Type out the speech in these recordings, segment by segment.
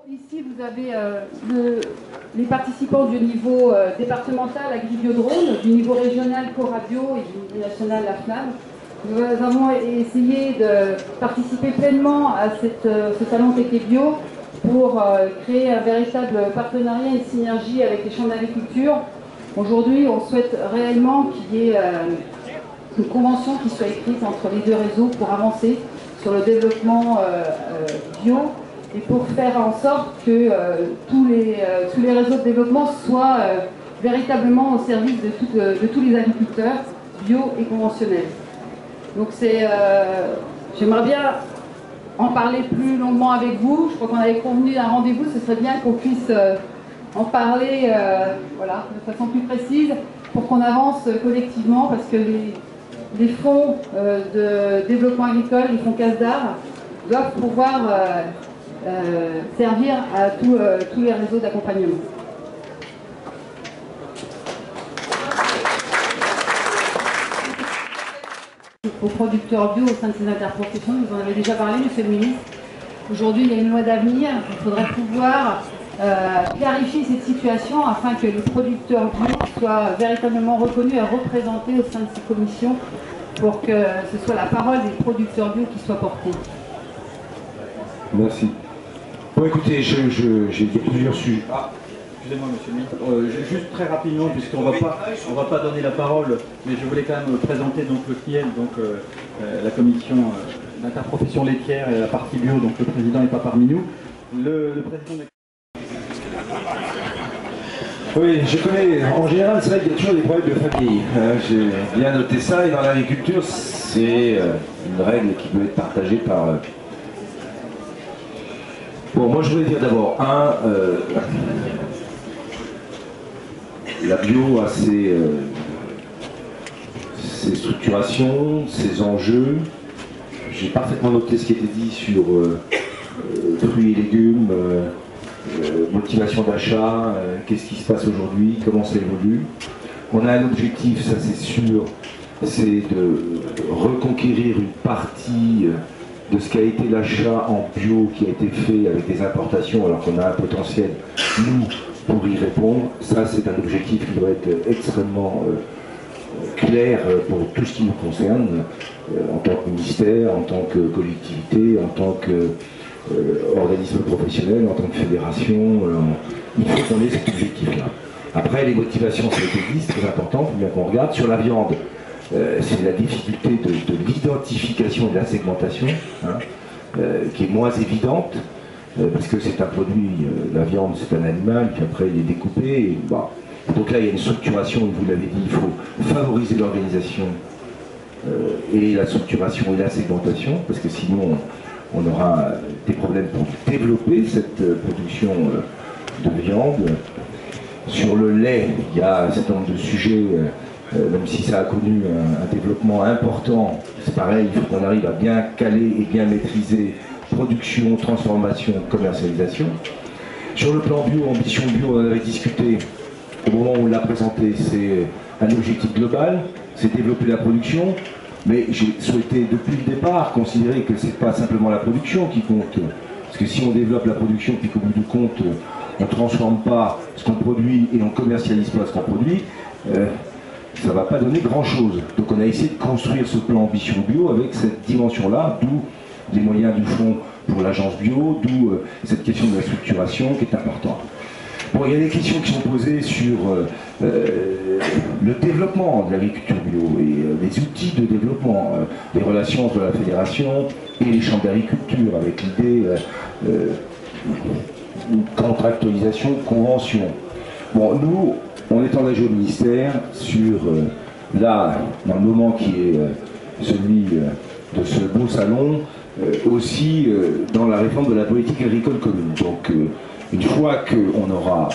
Ici, vous avez les participants du niveau départemental AgriBiodrone, du niveau régional Corabio et du niveau national la FNAM. Nous avons essayé de participer pleinement à ce salon Tété Bio pour créer un véritable partenariat et une synergie avec les chambres d'agriculture. Aujourd'hui, on souhaite réellement qu'il y ait une convention qui soit écrite entre les deux réseaux pour avancer sur le développement bio et pour faire en sorte que tous les réseaux de développement soient véritablement au service de tous les agriculteurs bio et conventionnels. Donc j'aimerais bien en parler plus longuement avec vous. Je crois qu'on avait convenu d'un rendez-vous, ce serait bien qu'on puisse en parler voilà, de façon plus précise pour qu'on avance collectivement, parce que les fonds de développement agricole, les fonds CASDAR, doivent pouvoir servir à tous les réseaux d'accompagnement. Aux producteurs bio au sein de ces interprofessions, vous en avez déjà parlé, Monsieur le Ministre. Aujourd'hui, il y a une loi d'avenir. Il faudrait pouvoir clarifier cette situation afin que les producteurs bio soient véritablement reconnus et représentés au sein de ces commissions pour que ce soit la parole des producteurs bio qui soit portée. Merci. Bon, écoutez, j'ai plusieurs sujets. Ah, excusez-moi, Monsieur le Ministre. Juste très rapidement, puisqu'on ne va pas donner la parole, mais je voulais quand même présenter donc, le CNIEL, donc la commission d'interprofession laitière et la partie bio, donc le président n'est pas parmi nous. Le président de... Oui, je connais. En général, c'est vrai qu'il y a toujours des problèmes de famille. J'ai bien noté ça, et dans l'agriculture, c'est une règle qui peut être partagée par... Bon, moi je voulais dire d'abord, la bio a ses structurations, ses enjeux. J'ai parfaitement noté ce qui était dit sur fruits et légumes, motivation d'achat, qu'est-ce qui se passe aujourd'hui, comment ça évolue. On a un objectif, ça c'est sûr, c'est de reconquérir une partie de ce qu'a été l'achat en bio qui a été fait avec des importations alors qu'on a un potentiel, nous, pour y répondre. Ça, c'est un objectif qui doit être extrêmement clair pour tout ce qui nous concerne, en tant que ministère, en tant que collectivité, en tant qu'organisme professionnel, en tant que fédération. Il faut qu'on ait cet objectif-là. Après, les motivations, ça a été dit, c'est très important, il faut bien qu'on regarde. Sur la viande, c'est la difficulté de l'identification et de la segmentation, qui est moins évidente, parce que c'est un produit, la viande c'est un animal, puis après il est découpé, et, bah, donc là il y a une structuration, vous l'avez dit, il faut favoriser l'organisation et la structuration et la segmentation, parce que sinon on aura des problèmes pour développer cette production de viande. Sur le lait, il y a un certain nombre de sujets, même si ça a connu un développement important, c'est pareil, il faut qu'on arrive à bien caler et bien maîtriser production, transformation, commercialisation. Sur le plan bio, ambition bio, on en avait discuté au moment où on l'a présenté, c'est un objectif global, c'est développer la production, mais j'ai souhaité depuis le départ considérer que c'est pas simplement la production qui compte, parce que si on développe la production puis qu'au bout du compte on ne transforme pas ce qu'on produit et on ne commercialise pas ce qu'on produit, ça ne va pas donner grand-chose. Donc on a essayé de construire ce plan ambition bio avec cette dimension-là, d'où les moyens du fonds pour l'agence bio, d'où cette question de la structuration qui est importante. Bon, il y a des questions qui sont posées sur le développement de l'agriculture bio et les outils de développement, les relations entre la fédération et les chambres d'agriculture, avec l'idée d'une contractualisation, convention. Bon, nous, on est engagé au ministère sur, là, dans le moment qui est celui de ce beau salon, aussi dans la réforme de la politique agricole commune. Donc, une fois qu'on aura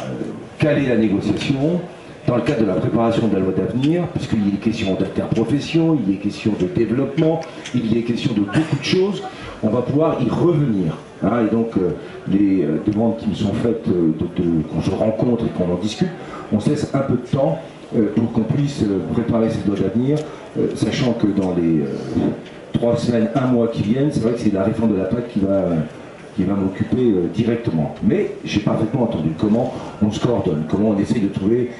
calé la négociation, dans le cadre de la préparation de la loi d'avenir, puisqu'il y a question d'interprofession, il y a question de développement, il y a question de beaucoup de choses, on va pouvoir y revenir. Hein, et donc, les demandes qui me sont faites, qu'on se rencontre et qu'on en discute, on se laisse un peu de temps pour qu'on puisse préparer cette loi d'avenir, sachant que dans les 3 semaines, 1 mois qui viennent, c'est vrai que c'est la réforme de la PAC qui va m'occuper directement. Mais j'ai parfaitement entendu comment on se coordonne, comment on essaye de trouver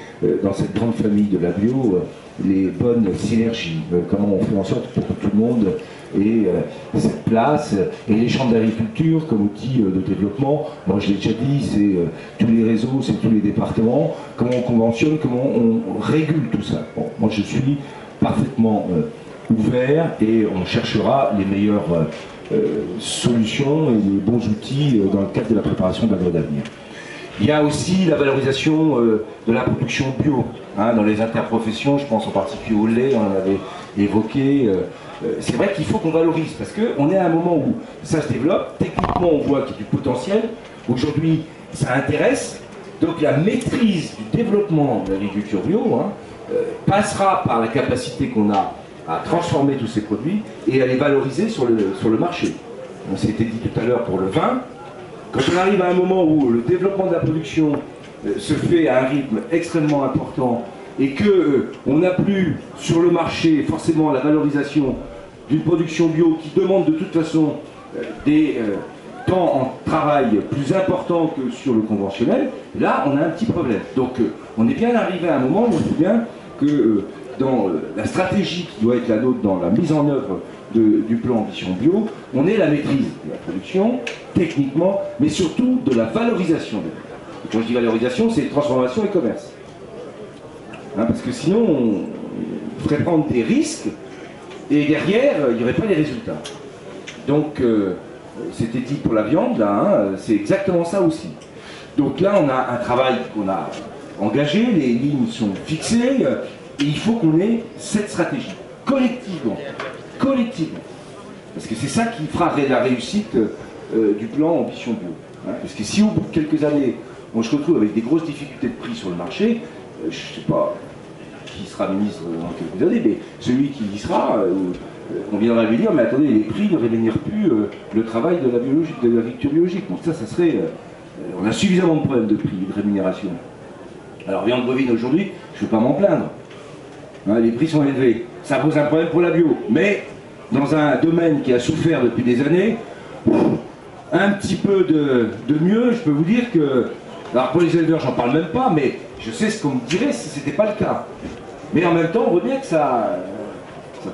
dans cette grande famille de la bio les bonnes synergies, comment on fait en sorte pour que tout le monde ait cette place, et les chambres d'agriculture comme outil de développement. Moi je l'ai déjà dit, c'est tous les réseaux, c'est tous les départements, comment on conventionne, comment on régule tout ça. Bon, moi je suis parfaitement ouvert et on cherchera les meilleures solutions et les bons outils dans le cadre de la préparation de la loi d'avenir. Il y a aussi la valorisation de la production bio, hein, dans les interprofessions, je pense en particulier au lait, on en avait évoqué. C'est vrai qu'il faut qu'on valorise, parce qu'on est à un moment où ça se développe, techniquement on voit qu'il y a du potentiel, aujourd'hui ça intéresse, donc la maîtrise du développement de l'agriculture bio passera par la capacité qu'on a à transformer tous ces produits et à les valoriser sur le marché. On s'était dit tout à l'heure pour le vin, quand on arrive à un moment où le développement de la production se fait à un rythme extrêmement important et qu'on n'a plus sur le marché forcément la valorisation d'une production bio qui demande de toute façon des temps en travail plus importants que sur le conventionnel, là on a un petit problème. Donc on est bien arrivé à un moment où on sait bien que dans la stratégie qui doit être la nôtre dans la mise en œuvre du plan Ambition Bio, on est la maîtrise de la production, techniquement, mais surtout de la valorisation. Et quand je dis valorisation, c'est transformation et commerce. Hein, parce que sinon, on ferait prendre des risques, et derrière, il n'y aurait pas les résultats. Donc, c'était dit pour la viande, là, c'est exactement ça aussi. Donc là, on a un travail qu'on a engagé, les lignes sont fixées, et il faut qu'on ait cette stratégie, collectivement. Collectivement. Parce que c'est ça qui fera la réussite du plan Ambition Bio. Hein. Parce que si au bout de quelques années, on se retrouve avec des grosses difficultés de prix sur le marché, je ne sais pas qui sera ministre dans quelques années, mais celui qui y sera, on viendra lui dire, mais attendez, les prix ne rémunèrent plus le travail de l'agriculture biologique. Donc ça serait... on a suffisamment de problèmes de prix, de rémunération. Alors viande bovine aujourd'hui, je ne veux pas m'en plaindre. Hein, les prix sont élevés. Ça pose un problème pour la bio. Mais dans un domaine qui a souffert depuis des années, un petit peu de mieux, je peux vous dire que... Alors pour les éleveurs, j'en parle même pas, mais je sais ce qu'on me dirait si ce n'était pas le cas. Mais en même temps, on voit bien que ça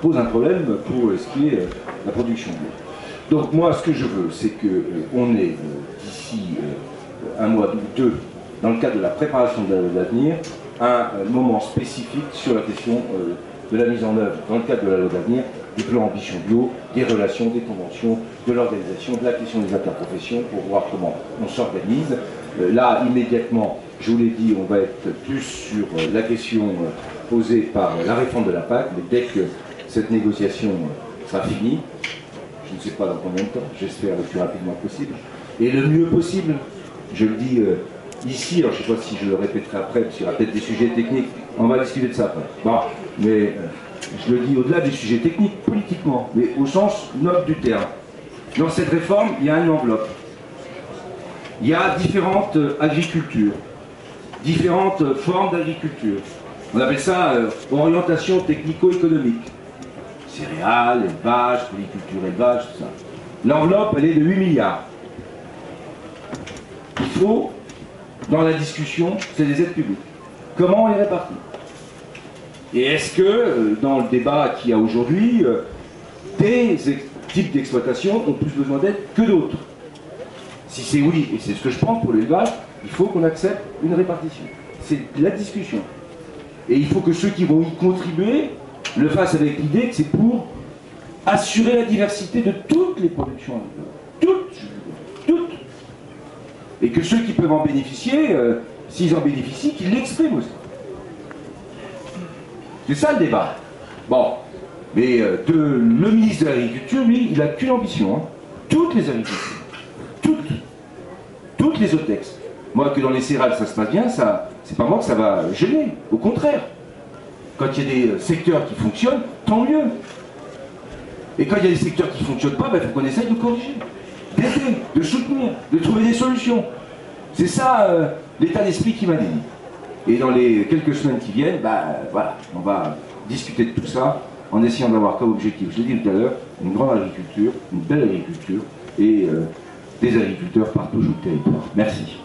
pose un problème pour ce qui est la production bio. Donc moi, ce que je veux, c'est qu'on ait d'ici un mois ou deux, dans le cadre de la préparation de l'avenir, un moment spécifique sur la question de la mise en œuvre, dans le cadre de la loi d'avenir, du plan Ambition Bio, des relations, des conventions, de l'organisation, de la question des interprofessions, pour voir comment on s'organise. Là, immédiatement, je vous l'ai dit, on va être plus sur la question posée par la réforme de la PAC, mais dès que cette négociation sera finie, je ne sais pas dans combien de temps, j'espère le plus rapidement possible, et le mieux possible, je le dis ici, alors je ne sais pas si je le répéterai après, parce qu'il y aura peut-être des sujets techniques, on va discuter de ça après. Bon, mais je le dis au-delà des sujets techniques, politiquement, mais au sens noble du terme. Dans cette réforme, il y a une enveloppe. Il y a différentes agricultures, différentes formes d'agriculture. On appelle ça orientation technico-économique. Céréales, élevage, polyculture, élevage, tout ça. L'enveloppe, elle est de 8 milliards. Il faut, dans la discussion, c'est des aides publiques. Comment on les répartit? Et est-ce que, dans le débat qu'il y a aujourd'hui, des types d'exploitation ont plus besoin d'aide que d'autres? Si c'est oui, et c'est ce que je pense pour l'élevage, il faut qu'on accepte une répartition. C'est la discussion. Et il faut que ceux qui vont y contribuer le fassent avec l'idée que c'est pour assurer la diversité de toutes les productions agricoles. Toutes. Et que ceux qui peuvent en bénéficier, s'ils en bénéficient, qu'ils l'expriment aussi. C'est ça le débat. Bon, mais le ministre de l'Agriculture, lui, il n'a qu'une ambition. Hein. Toutes les agricultures. Toutes les autres textes. Moi, que dans les céréales, ça se passe bien, c'est pas moi que ça va gêner. Au contraire. Quand il y a des secteurs qui fonctionnent, tant mieux. Et quand il y a des secteurs qui ne fonctionnent pas, il faut qu'on essaye de corriger, d'aider, de soutenir, de trouver des solutions. C'est ça l'état d'esprit qui m'a dit. Et dans les quelques semaines qui viennent, voilà, on va discuter de tout ça en essayant d'avoir comme objectif, je l'ai dit tout à l'heure, une grande agriculture, une belle agriculture et des agriculteurs partout sur le territoire. Merci.